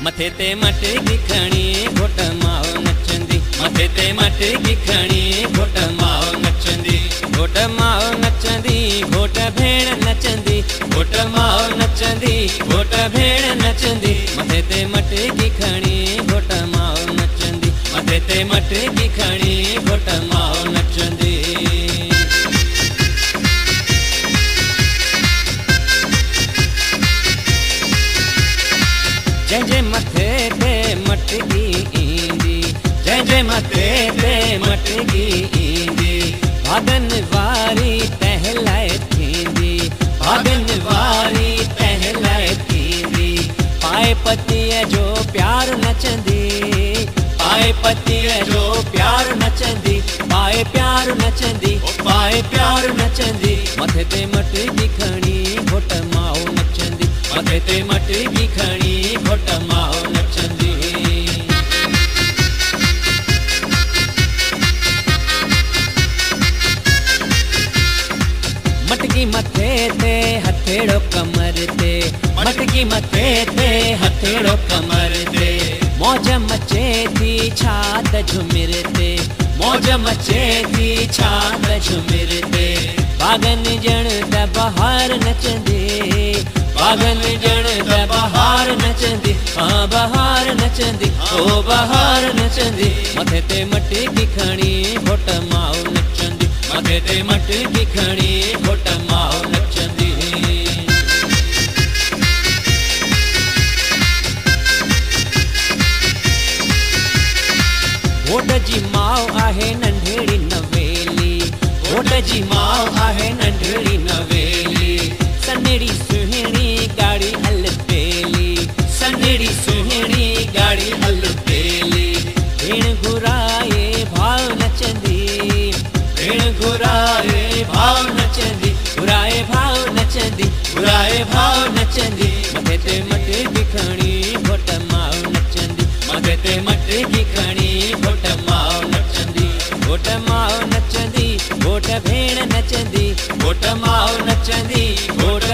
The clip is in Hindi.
मथे ते मटकी खणी घोट माओ नचंदी, मथे ते मटकी खणी घोट माओ नचंदी, घोट माओ नचंदी, घोट भेण नचंदी, घोट माओ नचंदी, घोट भेण नचंदी, मथे ते मटकी खणी घोट माओ नचंदी, मथे ते मटकी खणी घोट माओ नचंदी। जंहिंजे मथे ते मटकी ईंदी, जंहिंजे मथे ते मटकी ईंदी, भागन वारी तहलाए थींदी, भागन वारी तहलाए थींदी, पाए पतीअ जो प्यार नचंदी, पाए पतीअ जो प्यार नचंदी, पाए प्यार नचंदी, पाए प्यार नचंदी, मथे ते मटकी खणी घोट माओ नचंदी, मथे ते मटकी खणी घोट माओ नचंदी। मटकी मथे ते हथेड़ो कमर ते, मटकी मथे ते हथेड़ो कमर ते, मौज मचे थी छात झुमिर ते, मौज मचे थी छात झुमिर ते, बागन जण त बहार नचंदी, बागन जण त बहार नचंदी, हाँ बहार नचंदी, ओ बहार नचंदी, मथे ते मटकी खणी घोट माओ नचंदी, मथे ते मटकी खणी घोट माओ नचंदी। घोट जी माओ आहे नंढड़ी नवेली, घोट जी माओ आहे नंढड़ी नवेली, सनेड़ी सुहिणी गाड़ी हल पेली, सनेड़ी सुहिणी गाड़ी हल पेली, भेण घुराए भाव नचंदी, भेण घुराए भाव नचंदी, घुराए भाव नचंदी, घुराए भाव नचंदी, मथे ते मटकी खणी घोट माओ नचंदी, मथे ते मटकी खणी घोट माओ नचंदी, घोट माओ नचंदी, घोट भेण नचंदी, घोट माओ नचंदी, घोट